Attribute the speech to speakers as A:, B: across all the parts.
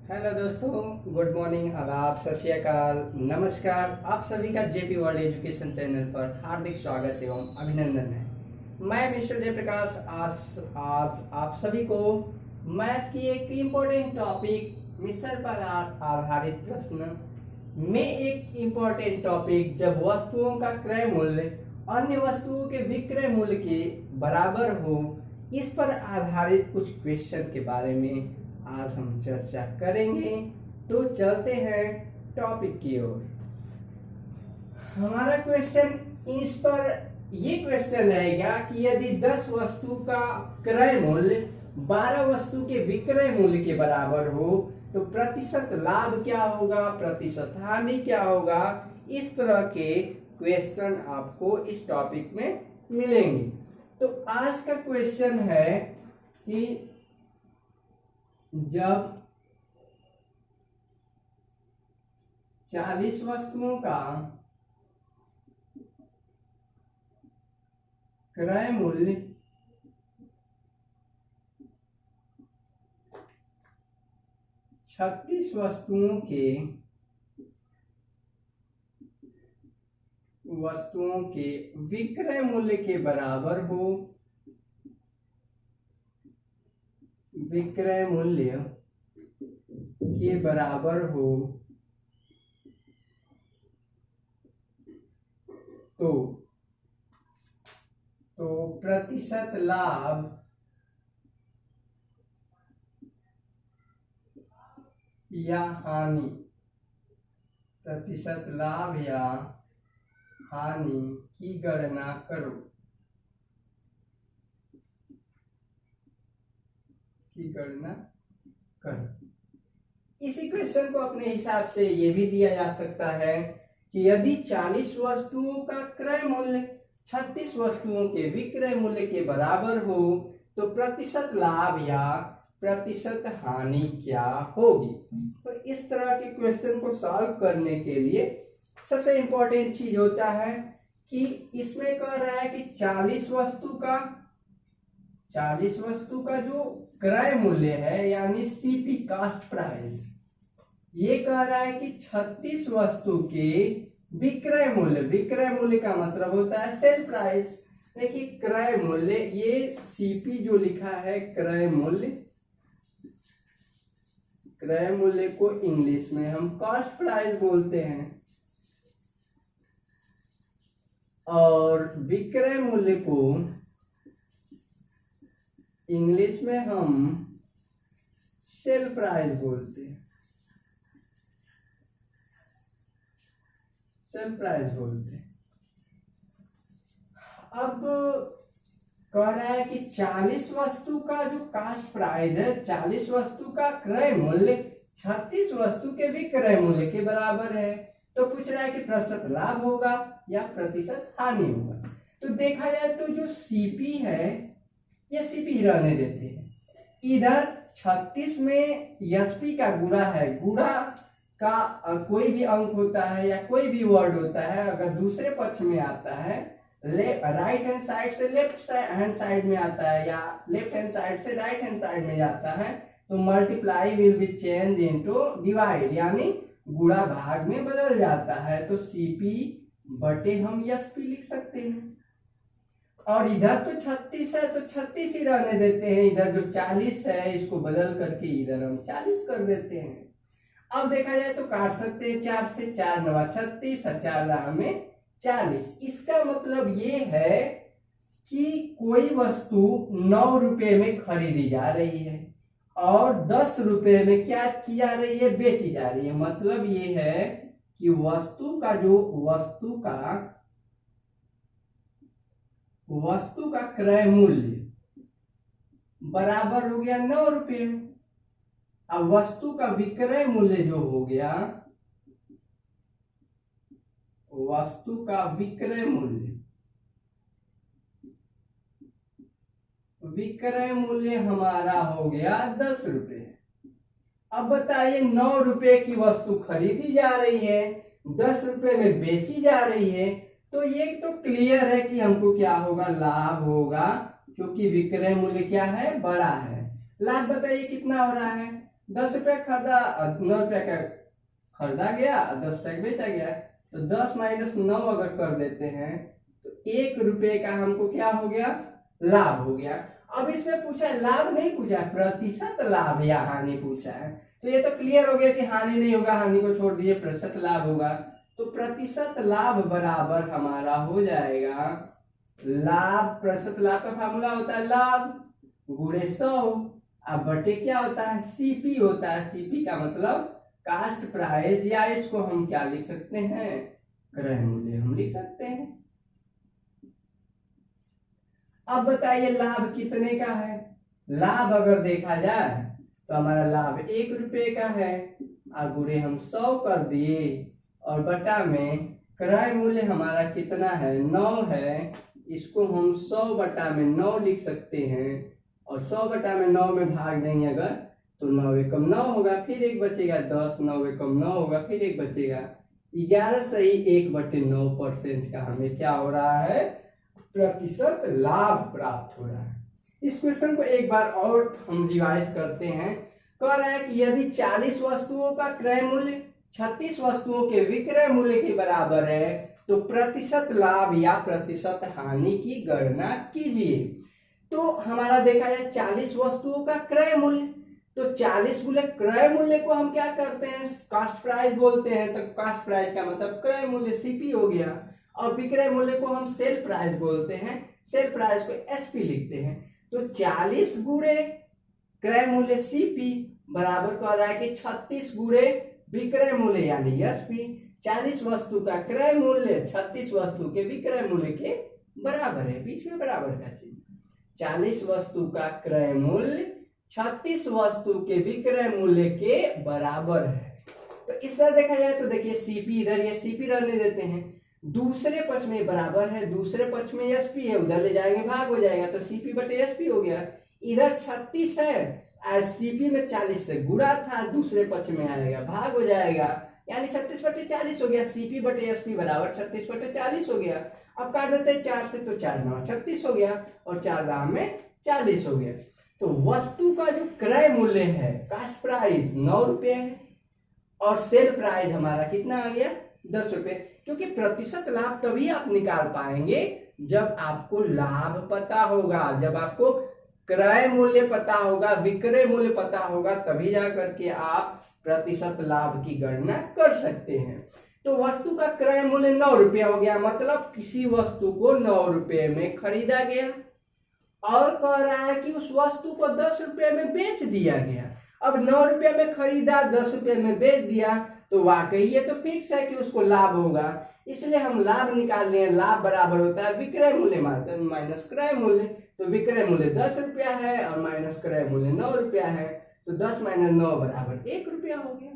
A: Hello दोस्तों, good morning, आदाब, सत श्री अकाल, नमस्कार। आप सभी का जेपी वर्ल्ड एजुकेशन चैनल पर हार्दिक स्वागत एवं अभिनंदन है। मैं मिस्टर जयप्रकाश आज आप सभी को मैथ की एक इम्पोर्टेंट टॉपिक मिश्रण पर आधारित प्रश्न में एक इम्पोर्टेंट टॉपिक जब वस्तुओं का क्रय मूल्य अन्य वस्तुओं के विक्रय मूल्य के बराबर हो, इस पर आधारित कुछ क्वेश्चन के बारे में आज हम चर्चा करेंगे। तो चलते हैं टॉपिक की ओर। हमारा क्वेश्चन इस पर ये क्वेश्चन रहेगा कि यदि 10 वस्तु का क्रय मूल्य 12 वस्तु के विक्रय मूल्य के बराबर हो तो प्रतिशत लाभ क्या होगा, प्रतिशत हानि क्या होगा। इस तरह के क्वेश्चन आपको इस टॉपिक में मिलेंगे। तो आज का क्वेश्चन है कि जब 40 वस्तुओं का क्रय मूल्य 36 वस्तुओं के विक्रय मूल्य के बराबर हो, विक्रय मूल्य के बराबर हो तो प्रतिशत लाभ या हानि, प्रतिशत लाभ या हानि की गणना करो, की गणना करो। इसी क्वेश्चन को अपने हिसाब से ये भी दिया जा सकता है कि यदि 40 वस्तुओं का क्रय मूल्य 36 वस्तुओं के विक्रय मूल्य के बराबर हो तो प्रतिशत लाभ या प्रतिशत हानि क्या होगी। तो इस तरह के क्वेश्चन को सॉल्व करने के लिए सबसे इंपॉर्टेंट चीज होता है कि इसमें कह रहा है कि 40 वस्तु का जो क्रय मूल्य है यानी सीपी कास्ट प्राइस, ये कह रहा है कि 36 वस्तु के विक्रय मूल्य, विक्रय मूल्य का मतलब होता है सेल प्राइस। देखिए क्रय मूल्य, ये सीपी जो लिखा है क्रय मूल्य, क्रय मूल्य को इंग्लिश में हम कॉस्ट प्राइस बोलते हैं और विक्रय मूल्य को इंग्लिश में हम सेल प्राइस बोलते हैं, सेल प्राइस बोलते हैं। अब कह रहा है कि 40 वस्तु का जो कास्ट प्राइस है, 40 वस्तु का क्रय मूल्य 36 वस्तु के विक्रय मूल्य के बराबर है। तो पूछ रहा है कि प्रतिशत लाभ होगा या प्रतिशत हानि होगा। तो देखा जाए तो जो सीपी है ये सीपी रहने देते हैं। इधर 36 में एसपी का गुणा है, गुणा का कोई भी अंक होता है या कोई भी वर्ड होता है, अगर दूसरे पक्ष में आता है, राइट हैंड साइड से लेफ्ट हैंड साइड में आता है या लेफ्ट हैंड साइड से राइट हैंड साइड में जाता है, तो multiply will be change into divide, यानी गुणा भाग में बदल जाता है। तो सीपी बटे हम एसपी लिख सकते हैं। और इधर तो 36 है तो 36 ही रहने देते हैं, इधर जो 40 है इसको बदल करके इधर हम 40 कर देते हैं। अब देखा जाए तो काट सकते हैं 4 से, 4 9 36 और 4 रहा में 40। इसका मतलब ये है कि कोई वस्तु 9 रुपए में खरीदी जा रही है और 10 रुपए में क्या की जा रही है, बेची जा रही है। मतलब ये है कि वस्तु का क्रय मूल्य बराबर हो गया 9 रुपए में। अब वस्तु का विक्रय मूल्य जो हो गया, वस्तु का विक्रय मूल्य हमारा हो गया 10 रुपए। अब बताइए 9 रुपए की वस्तु खरीदी जा रही है, 10 रुपए में बेची जा रही है, तो ये तो क्लियर है कि हमको क्या होगा, लाभ होगा, क्योंकि विक्रय मूल्य क्या है, बड़ा है। लाभ बताइए कितना हो रहा है, 10 रुपया खरीदा, 9 रुपया का खरीदा गया, 10 रुपया का बेचा गया। तो 10 माइनस 9 अगर कर देते हैं तो 1 रुपये का हमको क्या हो गया, लाभ हो गया। अब इसमें पूछा है, लाभ नहीं पूछा है, प्रतिशत लाभ या हानि पूछा है। तो ये तो क्लियर हो गया कि हानि नहीं होगा, हानि को छोड़ दीजिए, प्रतिशत लाभ होगा। तो प्रतिशत लाभ बराबर हमारा हो जाएगा लाभ, प्रतिशत लाभ का फार्मूला होता है लाभ गुणे 100, अब बटे क्या होता है, सीपी होता है। सीपी का मतलब कास्ट प्राइस, या इसको हम क्या लिख सकते हैं, क्रय मूल्य हम लिख सकते हैं। अब बताइए लाभ कितने का है। लाभ अगर देखा जाए तो हमारा लाभ 1 रुपये का है, और गुणे हम 100 कर दिए, और बटा में क्रय मूल्य हमारा कितना है, 9 है। इसको हम 100 बटा में 9 लिख सकते हैं, और 100 बटा में 9 में भाग देंगे अगर तो 9 एकम 9 होगा, फिर 1 बचेगा 10, 9 एकम 9 होगा, फिर 1 बचेगा 11 सही 1/9% का हमें क्या हो रहा है, प्रतिशत लाभ प्राप्त हो रहा है। इस क्वेश्चन को एक बार और हम रिवाइज करते हैं। कह रहा है कि यदि 40 वस्तुओं का क्रय मूल्य 36 वस्तुओं के विक्रय मूल्य के बराबर है तो प्रतिशत लाभ या प्रतिशत हानि की गणना कीजिए। तो हमारा देखा जाए 40 वस्तुओं का क्रय मूल्य, तो 40 गुणे क्रय मूल्य को हम क्या करते हैं, कास्ट प्राइस बोलते हैं। तो कास्ट प्राइस का मतलब क्रय मूल्य सीपी हो गया, और विक्रय मूल्य को हम सेल प्राइस बोलते हैं, सेल प्राइस को एसपी लिखते हैं। तो 40 गुणे क्रय मूल्य सीपी बराबर कह रहा है कि 36 गुणे विक्रय मूल्य यानी एसपी। 40 वस्तु का क्रय मूल्य 36 वस्तु के विक्रय मूल्य के बराबर है, बीच में बराबर का चिन्ह। 40 वस्तु का क्रय मूल्य 36 वस्तु के विक्रय मूल्य के बराबर है। तो इस तरह देखा जाए तो देखिए सीपी इधर, ये सीपी रहने देते हैं, दूसरे पक्ष में बराबर है, दूसरे पक्ष में एसपी है, उधर ले जाएंगे भाग हो जाएगा, तो सीपी बटे एसपी हो गया। इधर 36 है, सीपी में 40 से गुणा था, दूसरे पक्ष में आएगा भाग हो जाएगा, यानी 36 बटे 40 हो गया। सीपी बटे एसपी बराबर 36 बटे 40 हो गया। अब काट देते हैं 4 से, तो 4 9 36 हो गया, और 4 राम में 40 हो गया। तो वस्तु का जो क्रय मूल्य है, कास्ट प्राइस 9 रुपये है, और सेल प्राइस हमारा कितना आ गया, 10 रुपये। क्योंकि प्रतिशत लाभ तभी आप निकाल पाएंगे जब आपको लाभ पता होगा, जब आपको क्रय मूल्य पता होगा, विक्रय मूल्य पता होगा, तभी जाकर के आप प्रतिशत लाभ की गणना कर सकते हैं। तो वस्तु का क्रय मूल्य 9 रुपया हो गया, मतलब किसी वस्तु को 9 रुपये में खरीदा गया, और कह रहा है कि उस वस्तु को 10 रुपये में बेच दिया गया। अब 9 रुपये में खरीदा, 10 रुपये में बेच दिया, तो वाकई ये तो फिक्स है कि उसको लाभ होगा, इसलिए हम लाभ निकाल लें। लाभ बराबर होता है विक्रय मूल्य माइनस क्रय मूल्य। तो विक्रय मूल्य 10 रुपया है और माइनस क्रय मूल्य 9 रुपया है, तो 10 माइनस 9 बराबर 1 रुपया हो गया।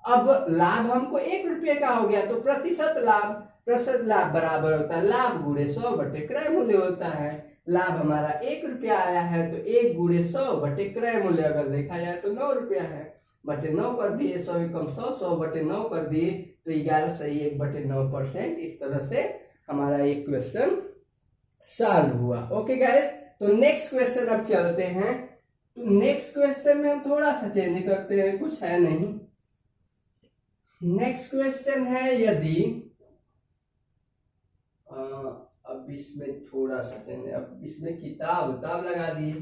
A: अब लाभ हमको 1 रुपये का हो गया, तो प्रतिशत लाभ बराबर होता है लाभ गुणे 100 बटे क्रय मूल्य होता है। लाभ हमारा 1 रुपया आया है, तो 1 गुणे 100 बटे क्रय मूल्य अगर देखा जाए तो 9 रुपया है, बटे 9 कर दिए, 100 एकम 100, 100 बटे 9 कर दिए, तो 11 सही 1/9%। इस तरह से हमारा एक क्वेश्चन सॉल्व हुआ। ओके गाइस, तो नेक्स्ट क्वेश्चन अब चलते हैं। तो नेक्स्ट क्वेश्चन में हम थोड़ा सा चेंज करते हैं, कुछ है नहीं। नेक्स्ट क्वेश्चन है, यदि अब इसमें थोड़ा सा चेंज, अब इसमें किताब लगा दिए।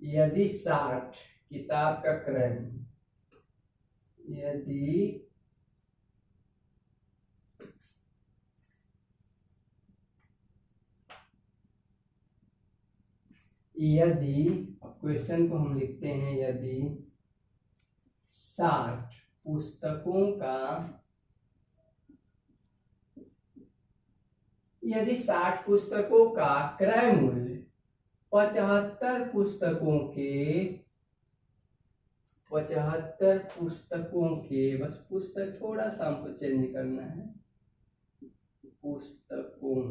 A: यदि 60 किताब का क्रय, यदि क्वेश्चन को हम लिखते हैं, यदि 60 पुस्तकों का, यदि 60 पुस्तकों का क्रय मूल्य 75 पुस्तकों के, बस पुस्तक थोड़ा सा हमको चेंज करना है, पुस्तकों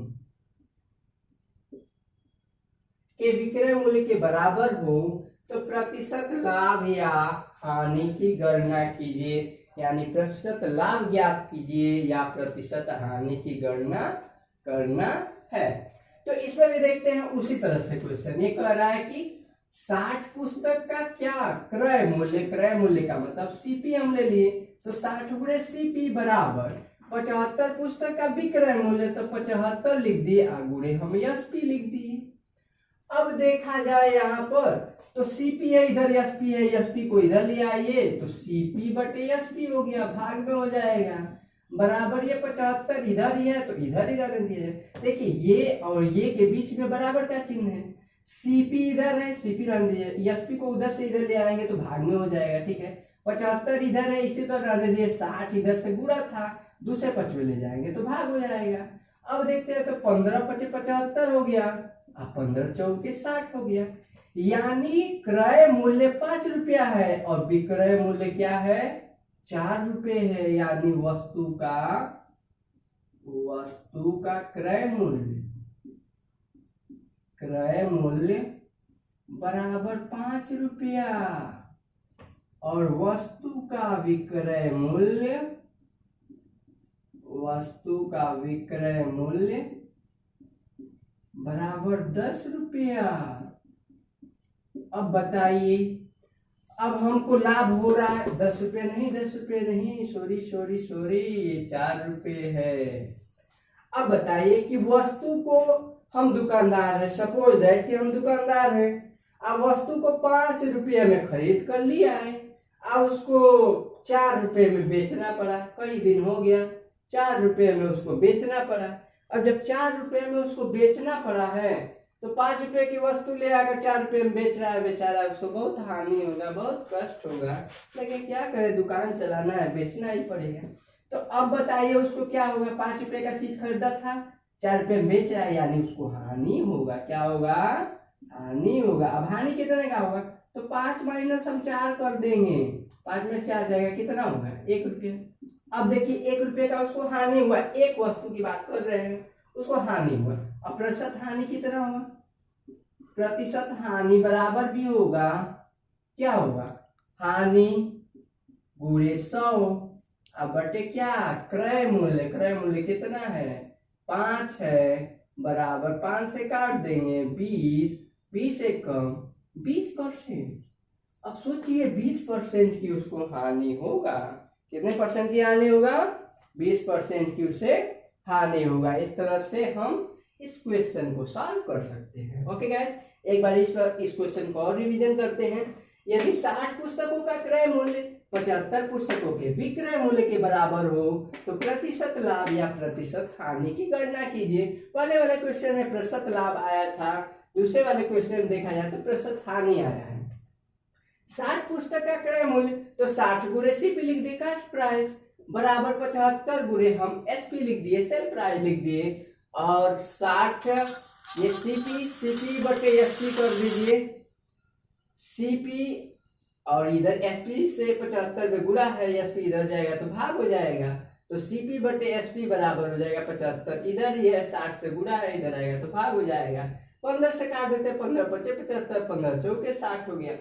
A: के विक्रय मूल्य के बराबर हो तो प्रतिशत लाभ या हानि की गणना कीजिए, यानी प्रतिशत लाभ ज्ञात कीजिए या प्रतिशत हानि की गणना करना है। तो इसमें भी देखते हैं उसी तरह से क्वेश्चन। ये कह रहा है कि 60 पुस्तक का क्या क्रय मूल्य का मतलब सीपी हम ले लिए, तो 60 गुणे सीपी बराबर 75 पुस्तक का विक्रय मूल्य, तो 75 लिख दिए, गुणे हम एसपी लिख दिए। अब देखा जाए यहाँ पर तो सीपी है इधर, एसपी है, एसपी को इधर ले आइए तो सीपी बटे एसपी हो गया, भाग में हो जाएगा, बराबर ये 75 इधर ही है तो इधर ही रख दिया जाए। देखिए ये और ये के बीच में बराबर का चिन्ह है, सीपी इधर है, सीपी रख दिए, एसपी को उधर से इधर ले आएंगे तो भाग में हो जाएगा, ठीक है। 75 इधर है, इसी तरह रख दिए, 60 इधर से गुणा था, दूसरे पक्ष में ले जाएंगे तो भाग हो जाएगा। अब देखते हैं तो 15 पचे 75 हो गया, अब 15 चौके 60 हो गया, यानी क्रय मूल्य 5 रुपया है और विक्रय मूल्य क्या है 4 रुपये है, यानी वस्तु का क्रय मूल्य बराबर 5 रुपया और वस्तु का विक्रय मूल्य बराबर 10 रुपया। अब बताइए, अब हमको लाभ हो रहा है 10 रुपये नहीं, सॉरी, ये 4 रुपये है। अब बताइए कि वस्तु को हम दुकानदार है, सपोज दैट कि हम दुकानदार है, अब वस्तु को 5 रुपये में खरीद कर लिया है, अब उसको 4 रुपये में बेचना पड़ा, कई दिन हो गया, 4 रुपये में उसको बेचना पड़ा। अब जब 4 रुपये में उसको बेचना पड़ा है तो 5 रुपये की वस्तु ले आकर 4 रुपये में बेच रहा है बेचारा, उसको बहुत हानि होगा, बहुत कष्ट होगा, लेकिन क्या करे, दुकान चलाना है, बेचना ही पड़ेगा। तो अब बताइए उसको क्या होगा, 5 रुपये का चीज खरीदा था, 4 रुपये में बेच रहा है, यानी उसको हानि होगा। क्या होगा, हानि होगा। अब हानि कितने का होगा, तो 5 माइनस हम 4 कर देंगे, 5 में 4 जाएगा, कितना होगा 1 रुपये। अब देखिए 1 रुपये का उसको हानि हुआ, एक वस्तु की बात कर रहे हैं, उसको हानि हुआ। अब प्रतिशत हानि कितना होगा, प्रतिशत हानि बराबर भी होगा, क्या होगा, हानि गुणे 100, अब बटे क्या, क्रय मूल्य कितना है 5 है, बराबर 5 से काट देंगे 20 से कम 20%। अब सोचिए 20% की उसको हानि होगा, कितने परसेंट की हानि होगा, 20% की उसे हानि होगा। इस तरह से हम इस क्वेश्चन को सॉल्व कर सकते हैं। ओके गाइस, एक बार इस क्वेश्चन को और रिवीजन करते हैं। यदि 60 पुस्तकों का क्रय मूल्य 75 पुस्तकों के विक्रय मूल्य के बराबर हो तो प्रतिशत लाभ या प्रतिशत हानि की गणना कीजिए। पहले वाले क्वेश्चन में प्रतिशत लाभ आया था, दूसरे वाले क्वेश्चन देखा जाए तो प्रतिशत हानि आया है। 60 पुस्तक का क्रय मूल्य, तो 60 गुणे सीपी लिख दिए, कास्ट प्राइस, बराबर 75 गुणे हम एसपी लिख दिए, सेल प्राइस लिख दिए, और 60 ये सीपी बटे एसपी कर दीजिए, सीपी और इधर एसपी से 75 में गुणा है, एसपी इधर जाएगा तो भाग हो जाएगा, तो सीपी बटे एसपी बराबर हो जाएगा 75, इधर ही है 60 से गुणा है, इधर आएगा तो भाग हो जाएगा, 15 से काट देते, 15 पचे 75, 15 चौके 60 हो गया।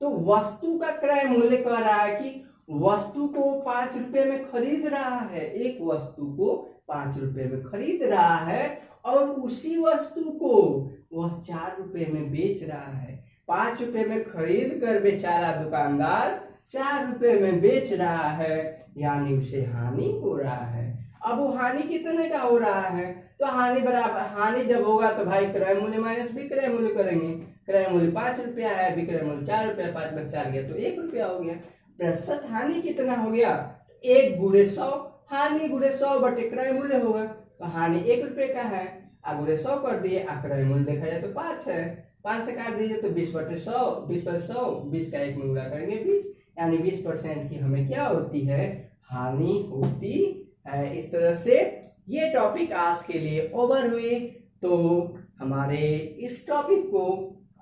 A: तो वस्तु का क्रय मूल्य कह रहा है कि वस्तु को 5 रुपए में खरीद रहा है, एक वस्तु को 5 रुपए में खरीद रहा है और उसी वस्तु को वह 4 रुपए में बेच रहा है। 5 रुपए में खरीद कर बेचारा दुकानदार 4 रुपए में बेच रहा है, यानी उसे हानि हो रहा है। अब वो हानि कितने का हो रहा है, तो हानि बराबर, हानि जब होगा तो भाई क्रय मूल्य माइनस विक्रय मूल्य करेंगे, क्रय मूल्य 5 रुपया है, विक्रय मूल्य 4 रुपया, 5 में 4 गया तो 1 रुपया हो गया। प्रतिशत हानि कितना हो गया, 1 गुणे 100, हानि गुणे 100 बटे क्रय मूल्य होगा, तो हानि 1 रुपये का है, गुणे 100 कर दिए, क्रय मूल्य देखा जाए तो 5 है, 5 से काट दीजिए तो 20 बटे 100, 20 पर 100, 20 का 1 में गुणा करेंगे 20, यानी 20% की हमें क्या होती है, हानि होती है। इस तरह से ये टॉपिक आज के लिए ओवर हुए। तो हमारे इस टॉपिक को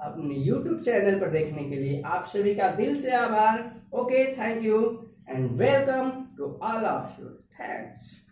A: अपने YouTube चैनल पर देखने के लिए आप सभी का दिल से आभार। Okay, thank you and welcome to all of you. Thanks.